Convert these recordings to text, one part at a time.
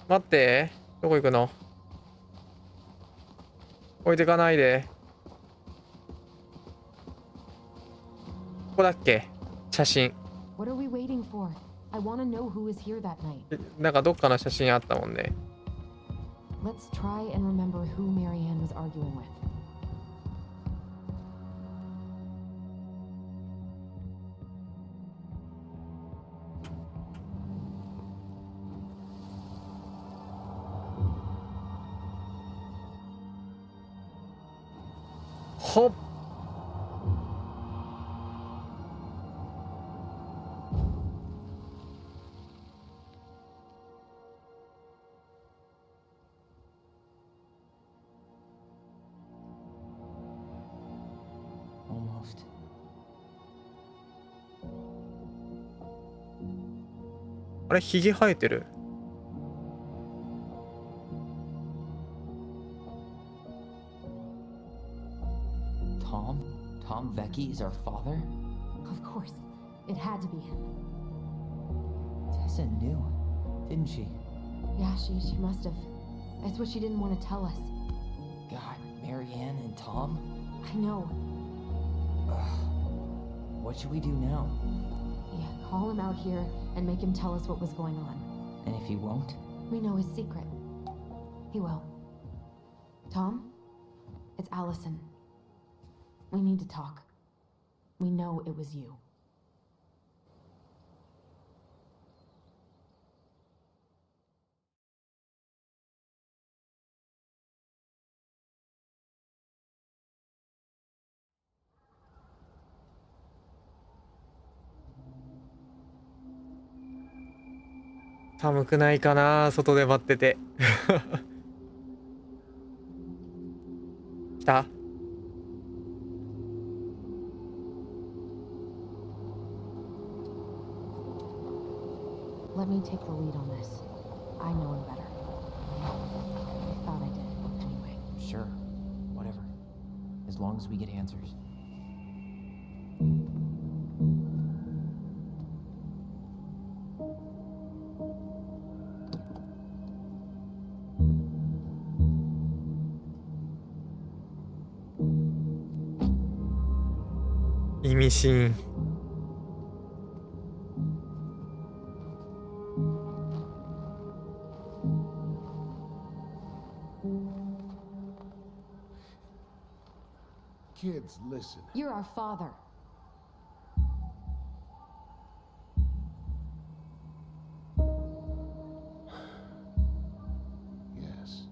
待って。どこ行くの？置いてかないで。ここだっけ？写真。なんかどっかの写真あったもんね。Let's try and remember who Marianne was arguing with. Hop. Almost.あれ、ひげ生えてる。Tom Vecchi is our father? Of course. It had to be him. Tessa knew, didn't she? Yeah, she must have. That's what she didn't want to tell us. God, Marianne and Tom? I know. What should we do now? Yeah, call him out here and make him tell us what was going on. And if he won't? We know his secret. He will. Tom? It's Allison. We need to talk. We know it was you.寒くないかな、外で待ってて。来た？Let me take the lead on this. I know him better. I thought I did, anyway. Sure. Whatever. As long as we get answers. Machine. Kids, listen. You're our father. Yes.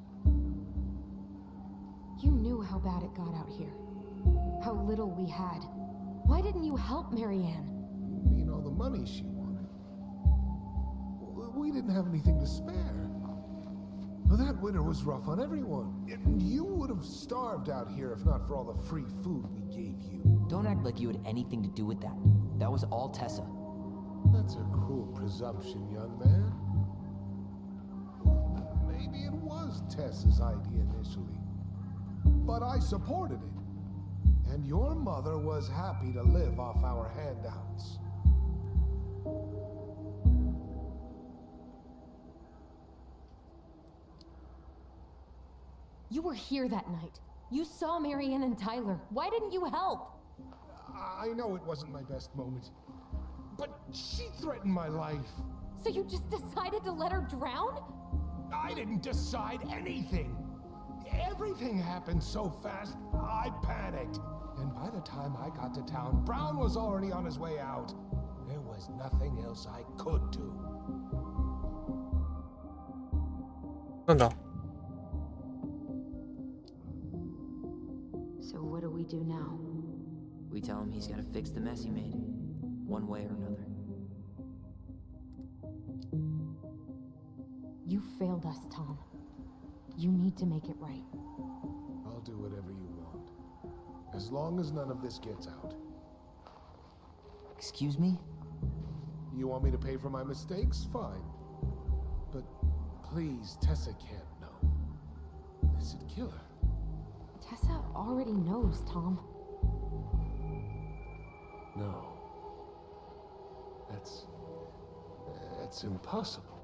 You knew how bad it got out here. How little we had. Why didn't you help Marianne? You mean all the money she wanted? We didn't have anything to spare. Well, that winter was rough on everyone. You would have starved out here if not for all the free food we gave you. Don't act like you had anything to do with that. That was all Tessa. That's a cruel presumption, young man. Maybe it was Tessa's idea initially. But I supported it. And your mother was happy to live off our handouts. You were here that night. You saw Marianne and Tyler. Why didn't you help? I know it wasn't my best moment. But she threatened my life. So you just decided to let her drown? I didn't decide anything. Everything happened so fast, I panicked. And by the time I got to town, Brown was already on his way out. There was nothing else I could do. なんだ？ So what do we do now? We tell him he's got to fix the mess he made, one way or another. You failed us, Tom. You need to make it right. I'll do whatever you want. As long as none of this gets out. Excuse me? You want me to pay for my mistakes? Fine. But please, Tessa can't know. This'd kill her. Tessa already knows, Tom. No. That's impossible.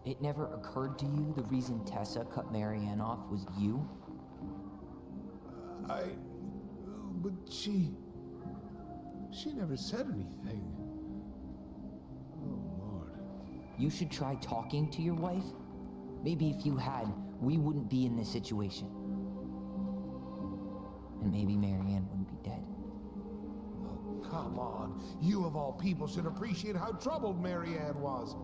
It never occurred to you the reason Tessa cut Marianne off was you? But she never said anything. Oh, Lord. You should try talking to your wife. Maybe if you had, we wouldn't be in this situation. And maybe Marianne wouldn't be dead. Oh, come on. You of all people should appreciate how troubled Marianne was.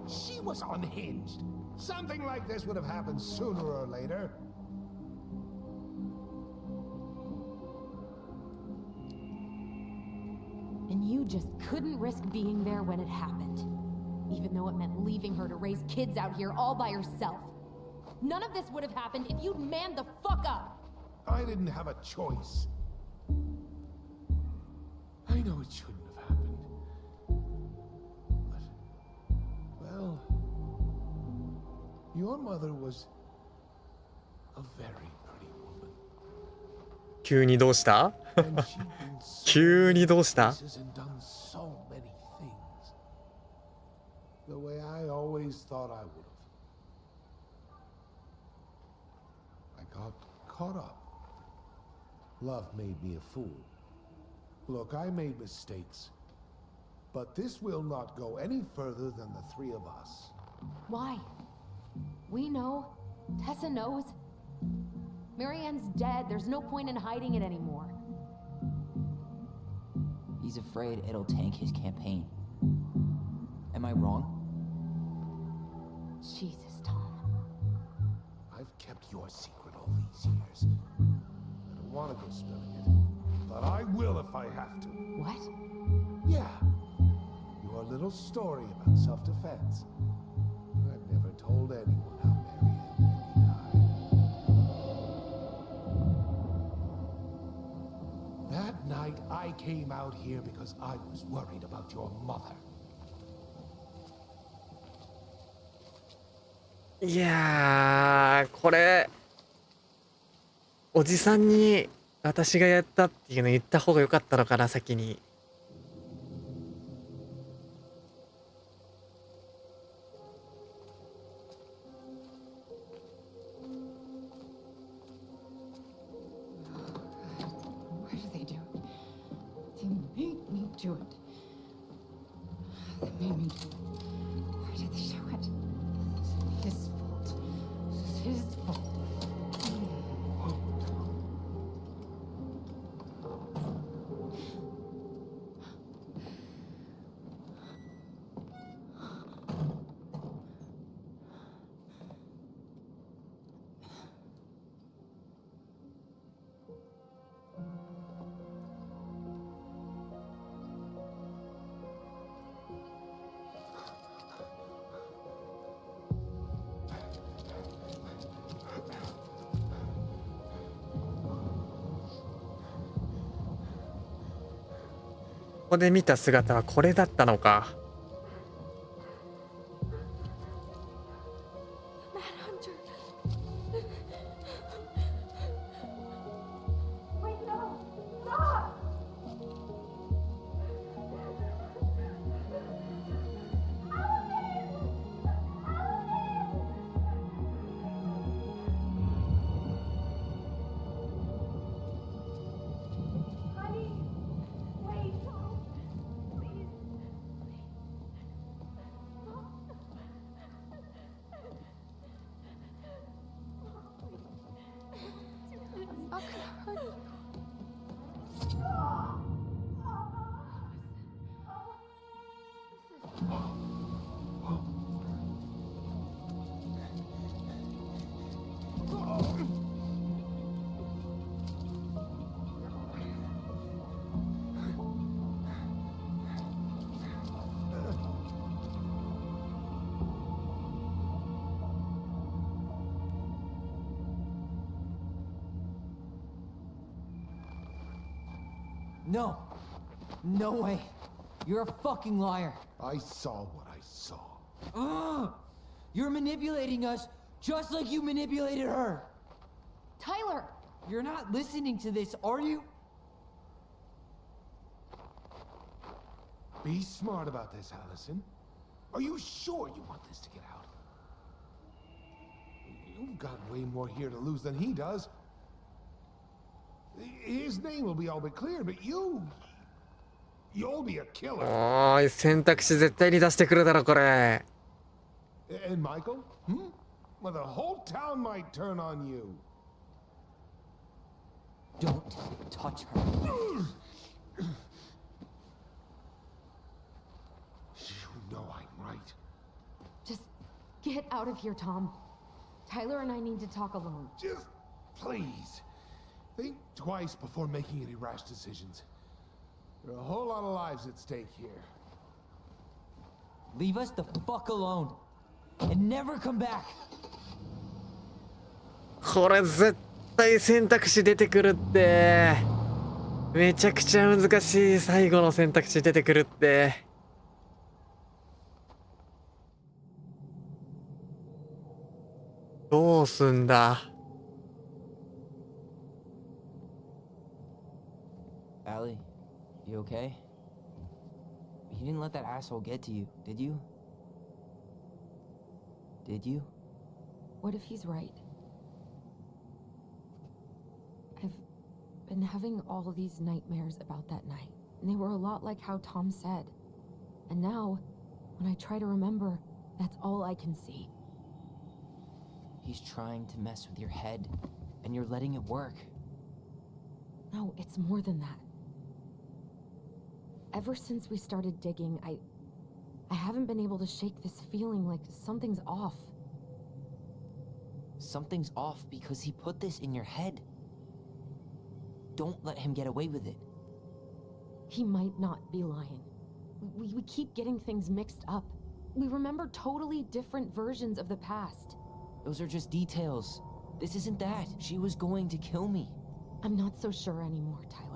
She was unhinged. Something like this would have happened sooner or later. And you just couldn't risk being there when it happened. Even though it meant leaving her to raise kids out here all by herself. None of this would have happened if you'd manned the fuck up! I didn't have a choice. I know it shouldn't have happened. But, well, your mother was a very pretty woman. 急にどうした And she'd been so 急にどうした places and done so many things. The way I always thought I would have. I got caught up. Love made me a fool. Look, I made mistakes. But this will not go any further than the three of us. Why? We know. Tessa knows. Marianne's dead. There's no point in hiding it anymore. He's afraid it'll tank his campaign. Am I wrong? Jesus, Tom. I've kept your secret all these years. I don't want to go spilling it, but I will if I have to. What? Yeah. Your little story about self-defense. I've never told anyone how Marianne really died. That night, I came out here because I was worried about your mother. いやー、これ、おじさんに私がやったっていうの言った方が良かったのかな、先に。Why did they do it? They made me do it. They made me do it. Why did they do it? It's his fault. It's his fault.ここで見た姿はこれだったのか。No. No way. You're a fucking liar. I saw what I saw. Ugh! You're manipulating us just like you manipulated her. Tyler! You're not listening to this, are you? Be smart about this, Allison. Are you sure you want this to get out? You've got way more here to lose than he does. His name will be all but clear, but you'll be a killer. おーい、選択肢絶対に出してくるだろ、これ。And Michael? Well, the whole town might turn on you. Don't touch her. You know I'm right. Just get out of here, Tom. Tyler and I need to talk alone. Just please think twice before making any rash decisions. There are a whole lot of lives at stake here. Leave us the fuck alone. And never come back. これ絶対選択肢出てくるって。めちゃくちゃ難しい最後の選択肢出てくるって。どうすんだ。Allie, you okay? You didn't let that asshole get to you, did you? Did you? What if he's right? I've been having all these nightmares about that night, and they were a lot like how Tom said. And now, when I try to remember, that's all I can see. He's trying to mess with your head, and you're letting it work. No, it's more than that. Ever since we started digging, I haven't been able to shake this feeling like something's off. Something's off because he put this in your head. Don't let him get away with it. He might not be lying. We keep getting things mixed up. We remember totally different versions of the past. Those are just details. This isn't that. She was going to kill me. I'm not so sure anymore, Tyler.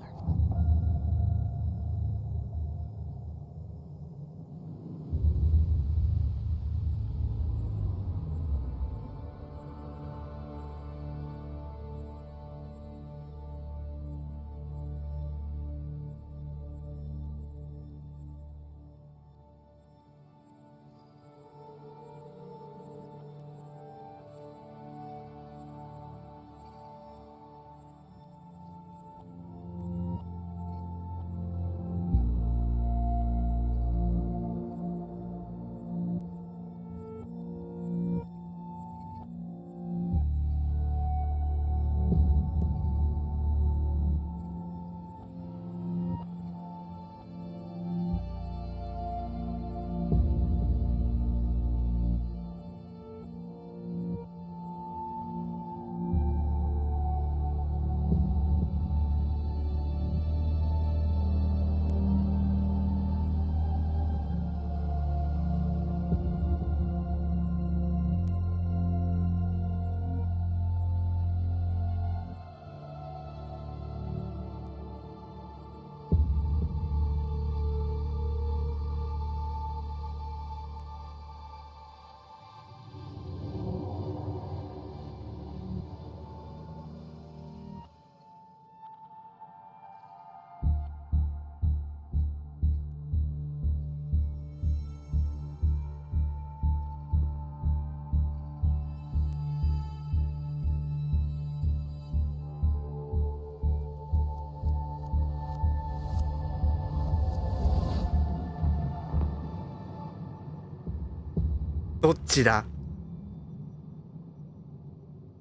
どっちだ？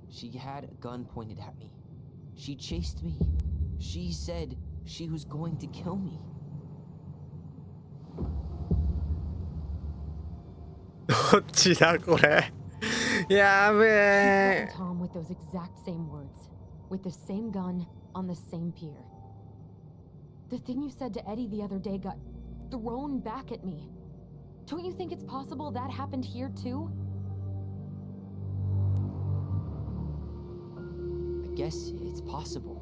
She had a gun pointed at me. She chased me. She said she was going to kill me. どっちだこれ。やべ He え。 threatened Tom with those exact same words, with the same gun on the same pier. The thing you said to Eddie the other day got thrown back at me. Don't you think it's possible that happened here too? I guess it's possible.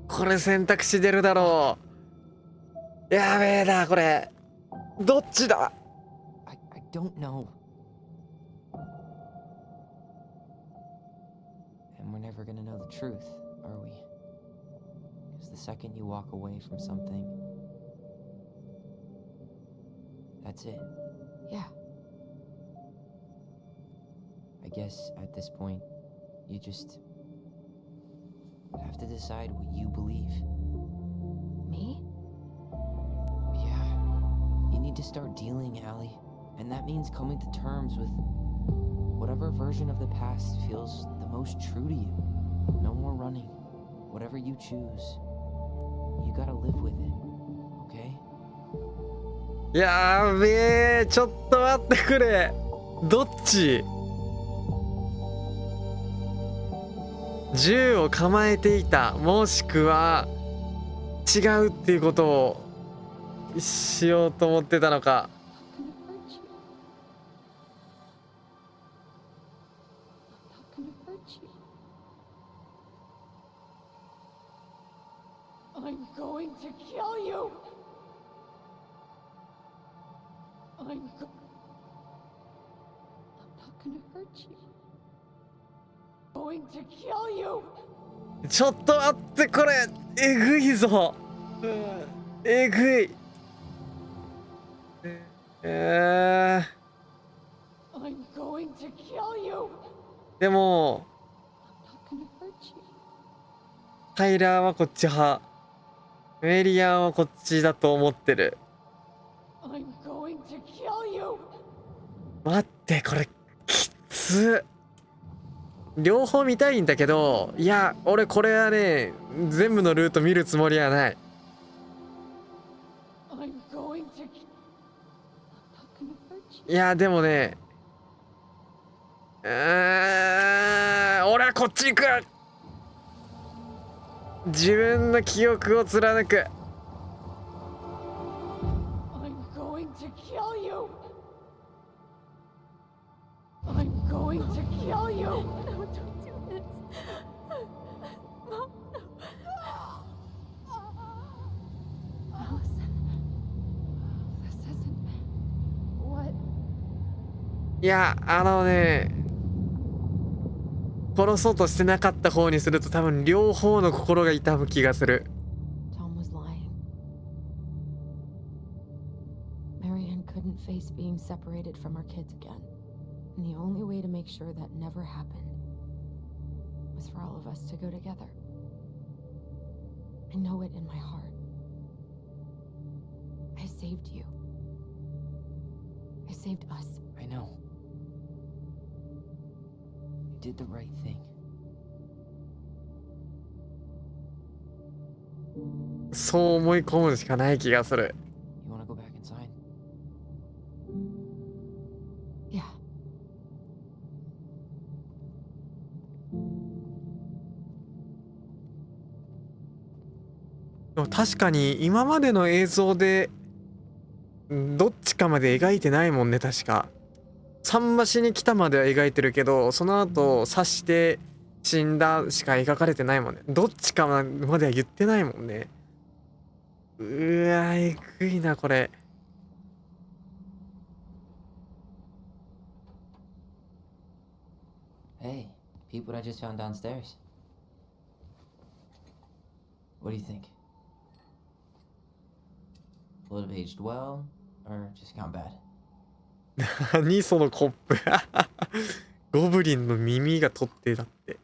これ選択肢出るだろう。やべえだこれ。どっちだ？ I don't know. And we're never gonna know the truth, are we? Because the second you walk away from something, that's it. Yeah. I guess at this point, you just have to decide what you believe. Me? Yeah, you need to start dealing, Allie. And that means coming to terms with whatever version of the past feels the most true to you. No more running. Whatever you choose, you gotta live with it, okay? やべえ、ちょっと待ってくれ。どっち？銃を構えていた、もしくは違うっていうことをしようと思ってたのか。I'm going to kill you! I'm not gonna hurt you. Going to kill you! ちょっと待って、これえぐいぞ。えぐい。I'm going to kill you! でも I'm not gonna hurt you. タイラーはこっち派、メリアンはこっちだと思ってる。 I'm going to kill you! 待って、これきつ。両方見たいんだけど、いや俺これはね、全部のルート見るつもりはない。 I'm going to I'm not gonna hurt you. いやでもね、俺はこっち行く。自分の記憶を貫く。 I'm going to kill you! I'm going to kill you! No, don't do this. Mom, no. Allison. This isn't... What? いや殺そうとしてなかった方にすると多分両方の心が痛む気がする。 Tom was lying. Marianne couldn't face being separated from our kids again. And the only way to make sure that never happened was for all of us to go together. I know it in my heart. I saved you. I saved us. I know. You did the right thing. そう思い込むしかない気がする。 You wanna go back inside? Yeah. でも確かに今までの映像でどっちかまで描いてないもんね。確か桟橋に来たまでは描いてるけど、その後刺して死んだしか描かれてないもんね。どっちかまでは言ってないもんね。うわえぐいなこれ。 Hey, peep what I just found downstairs. What do you think? Will it have aged well, or just gone bad? 何そのコップ。ゴブリンの耳が取っ手だって。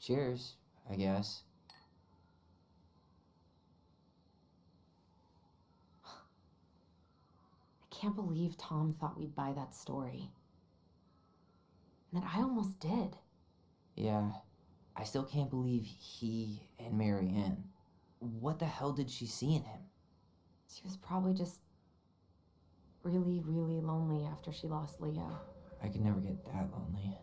Cheers, I guess. I can't believe Tom thought we'd buy that story. And that I almost did. Yeah, I still can't believe he and Marianne. What the hell did she see in him? She was probably just really, really lonely after she lost Leo. I could never get that lonely.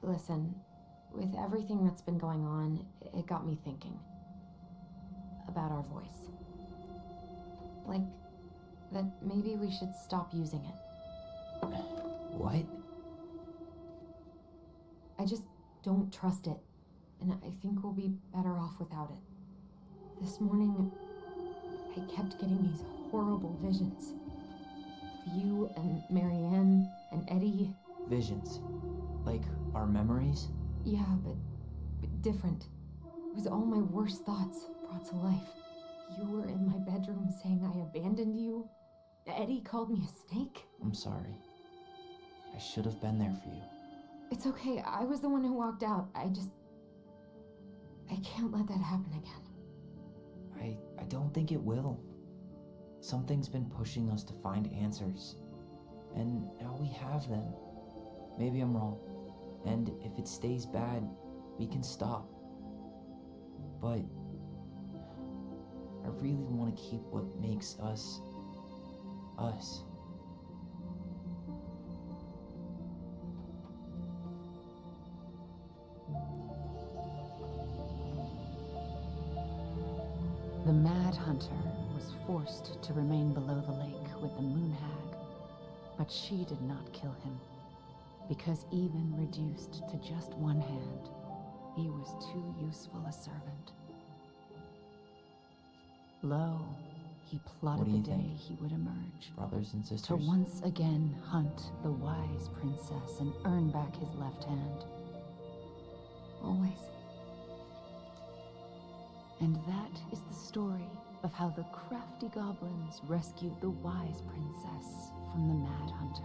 Listen, with everything that's been going on, it got me thinking about our voice. Like, that maybe we should stop using it. What? I just don't trust it, and I think we'll be better off without it. This morning, I kept getting these horrible visions. Of you and Marianne and Eddie. Visions. Like our memories? Yeah, but different. was all my worst thoughts brought to life. You were in my bedroom saying I abandoned you. Eddie called me a snake. I'm sorry. I should have been there for you. It's okay, I was the one who walked out. I can't let that happen again. I don't think it will. Something's been pushing us to find answers. And now we have them. Maybe I'm wrong. And if it stays bad, we can stop. But I really want to keep what makes us, us. The Mad Hunter was forced to remain below the lake with the Moon Hag, but she did not kill him, because even reduced to just one hand, he was too useful a servant. Lo, he What plotted do the you day think? he would emerge, Brothers and sisters. to once again hunt the wise princess and earn back his left hand. Always. And that is the story of how the crafty goblins rescued the wise princess from the Mad Hunter.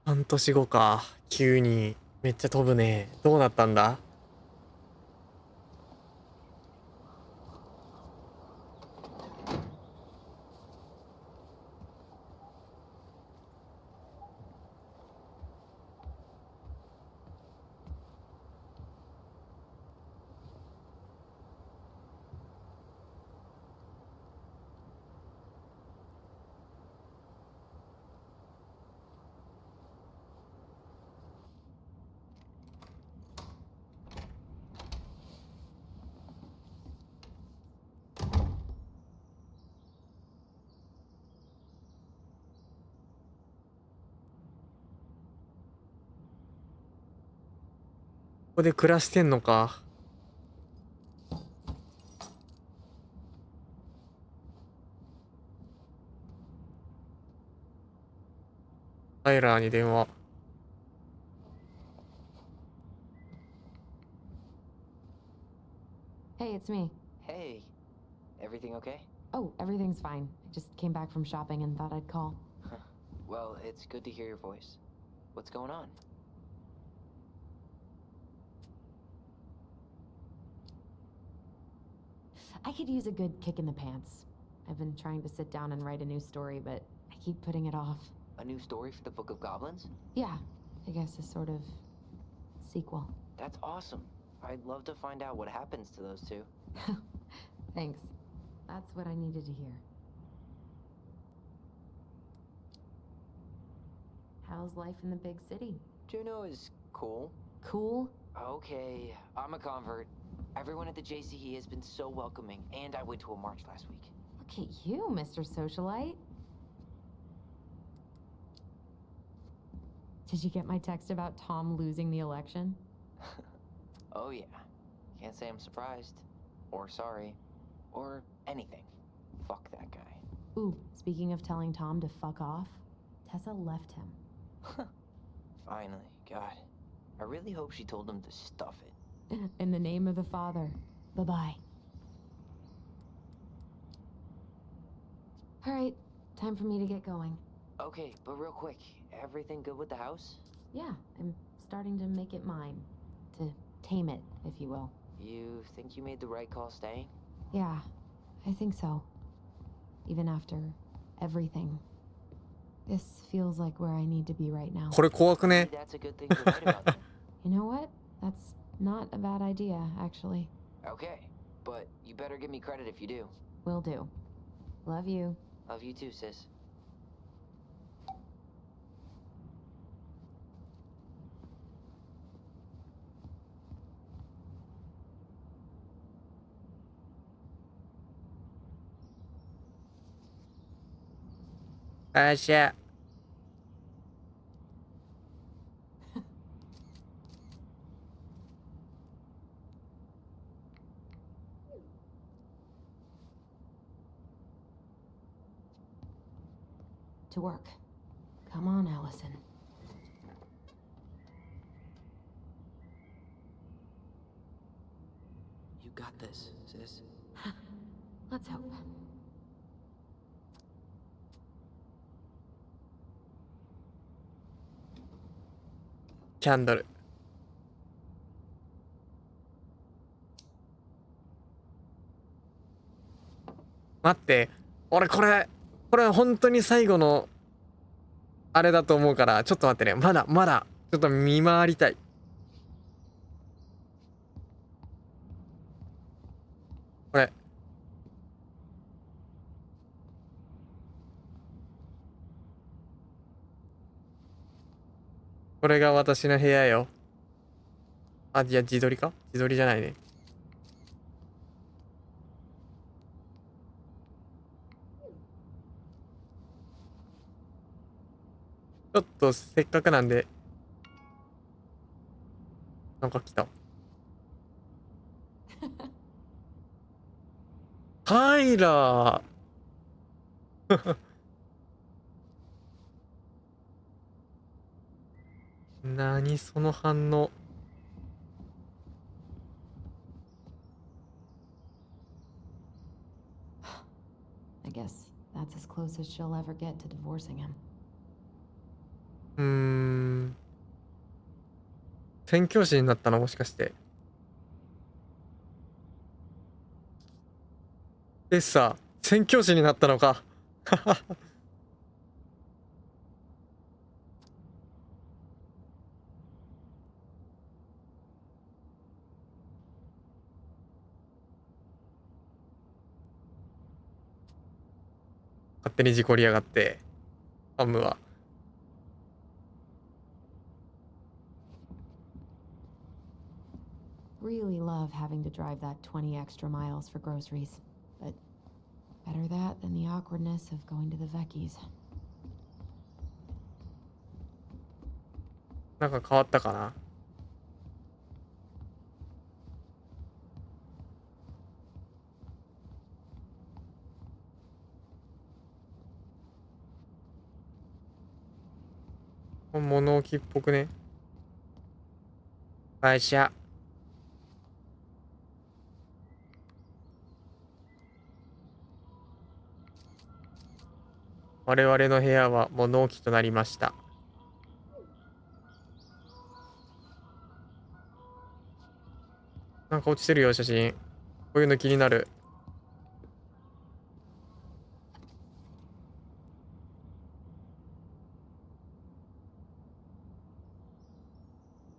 半年後か。急に。めっちゃ飛ぶね。どうなったんだ？ここで暮らしてんのか。タイラーに電話。Hey, it's me. Hey, everything okay? Oh, everything's fine. I just came back from shopping and thought I'd call. Well, it's good to hear your voice. What's going on? I could use a good kick in the pants. I've been trying to sit down and write a new story, but I keep putting it off. A new story for the Book of Goblins? Yeah, I guess a sort of sequel. That's awesome. I'd love to find out what happens to those two. Thanks. That's what I needed to hear. How's life in the big city? Juneau is cool. Cool? Okay, I'm a convert. Everyone at the JCE has been so welcoming, and I went to a march last week. Look at you, Mr. Socialite. Did you get my text about Tom losing the election? Oh yeah. Can't say I'm surprised. Or sorry. Or anything. Fuck that guy. Ooh, speaking of telling Tom to fuck off, Tessa left him. Finally, God. I really hope she told him to stuff it. In the name of the Father. Bye-bye. All right, time for me to get going. Okay, but real quick, everything good with the house? Yeah, I'm starting to make it mine. To tame it, if you will. You think you made the right call staying? Yeah, I think so. Even after everything. This feels like where I need to be right now. これ怖くね？ Maybe that's a good thing to write about then. You know what? That's not a bad idea, actually. Okay, but you better give me credit if you do. Will do. Love you. Love you too, sis. Shit. To work. Come on, Allison. You got this, sis. Let's hope. キャンドル。待って、俺これ本当に最後のあれだと思うから、ちょっと待ってね。まだちょっと見回りたい。これが私の部屋よ。あ、いや、自撮りか？自撮りじゃないね。ちょっとせっかくなんで。なんか来た。タイラー。何その反応。I guess that's as close as she'll ever get to divorcing him. 宣教師になったのもしかして。でさ、宣教師になったのか。勝手に事故りやがって、ハムは。Really love having to drive that 20 extra miles for groceries. But better that than the awkwardness of going to the Vecchies. なんか変わったかな。物置っぽくね。会社。我々の部屋は物置となりました。なんか落ちてるよ、写真。こういうの気になる。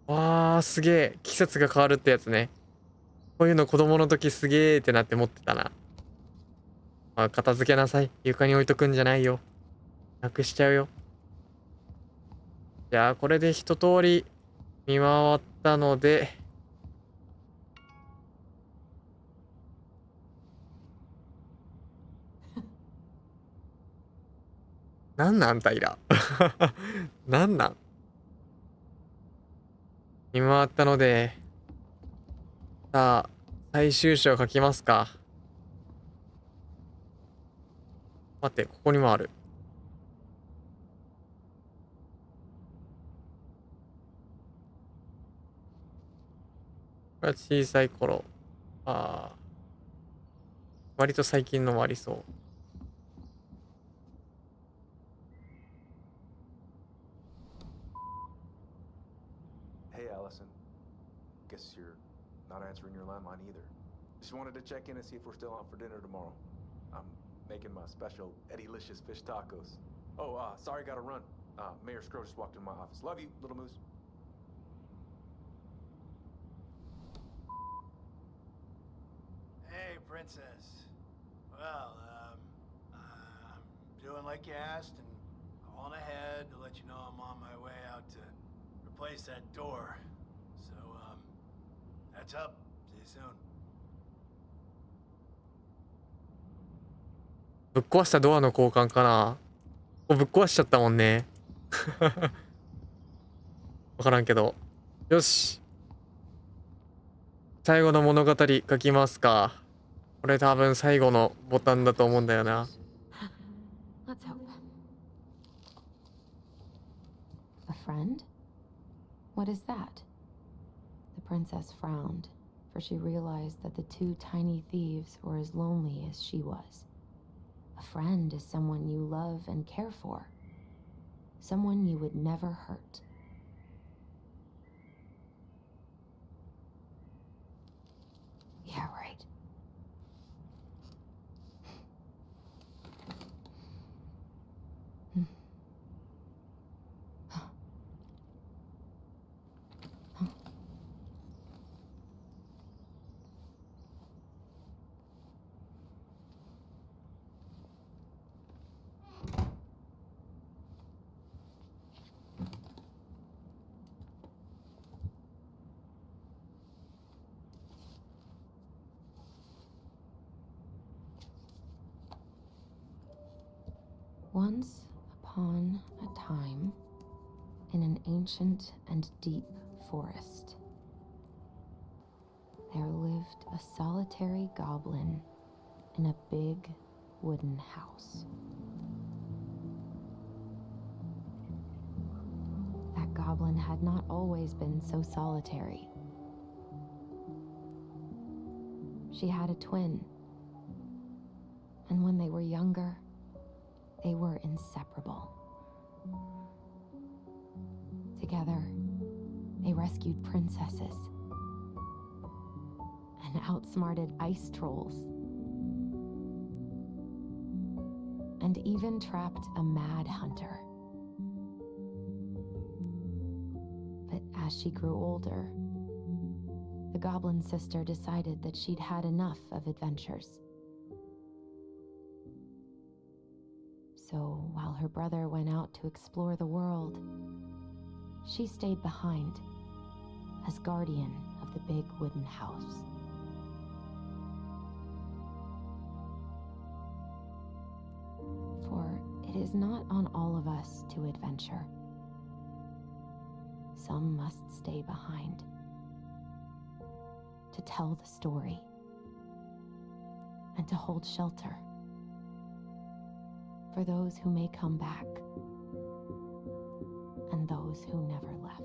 わー、すげえ。季節が変わるってやつね。こういうの子供の時すげーってなって持ってたな。まあ、片付けなさい。床に置いとくんじゃないよ。なくしちゃうよ。じゃあ、これで一通り見回ったので、なんなんタイラ。なんなん見回ったので、さあ、最終章書きますか。待って、ここにもある。これは小さい頃。ああ、割と最近のもありそう。Hey, Allison. Guess you're not answering your landline either. Just wanted to check in and see if we're still out for dinner tomorrow. I'm making my special Eddie-licious fish tacos. Oh, sorry, gotta run. Mayor Scrow just walked into my office. Love you, little moose. Hey, Princess. Well, I'm doing like you asked and calling ahead to let you know I'm on my way out to replace that door. So, heads up. See you soon. ぶっ壊したドアの交換かな。ぶっ壊しちゃったもんね。わからんけど。よし。最後の物語書きますか。これ多分最後のボタンだと思うんだよな。Let's hope. A friend? What is that? The princess frowned, for she realized that the two tiny thieves were as lonely as she was. A friend is someone you love and care for. Someone you would never hurt. Yeah, right. Once upon a time, in an ancient and deep forest, there lived a solitary goblin in a big wooden house. That goblin had not always been so solitary. She had a twin, and when they were younger, they were inseparable. Together, they rescued princesses and outsmarted ice trolls, and even trapped a mad hunter. But as she grew older, the goblin sister decided that she'd had enough of adventures. So while her brother went out to explore the world, she stayed behind as guardian of the big wooden house. For it is not on all of us to adventure. Some must stay behind to tell the story and to hold shelter for those who may come back and those who never left.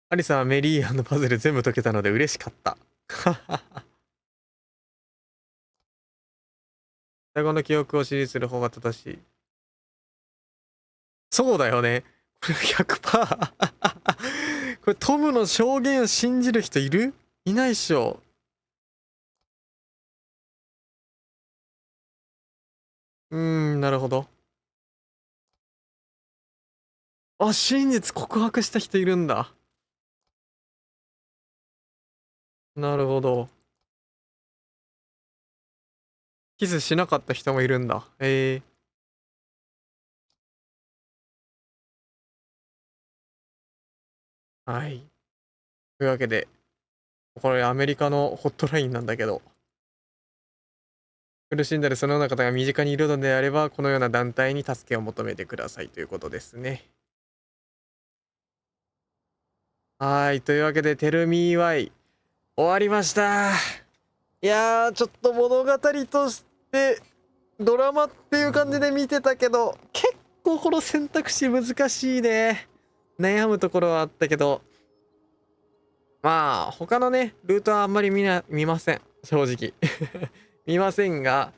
アリさんはメリーアンのパズル全部解けたので嬉しかった。最後の記憶を支持する方が正しい。そうだよね。これ 100%。これトムの証言を信じる人いる？いないっしょ。なるほど。あ、真実告白した人いるんだ。なるほど。キスしなかった人もいるんだ。はい。というわけで、これアメリカのホットラインなんだけど、苦しんだりそのような方が身近にいるのであれば、このような団体に助けを求めてくださいということですね。はい、というわけで、テルミーワイ終わりました。いやー、ちょっと物語としてドラマっていう感じで見てたけど、結構この選択肢難しいね。悩むところはあったけど、まあ他のねルートはあんまり見ません、正直。見ませんが、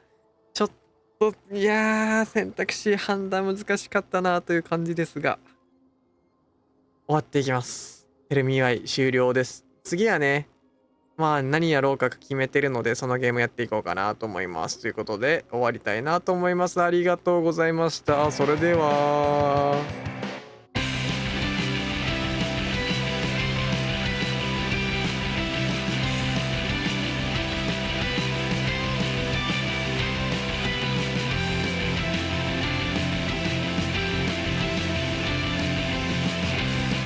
ちょっといやー、選択肢判断難しかったなという感じですが、終わっていきます。テルミーワイ終了です。次はね、まあ何やろうか決めてるので、そのゲームやっていこうかなと思います。ということで終わりたいなと思います。ありがとうございました。それでは。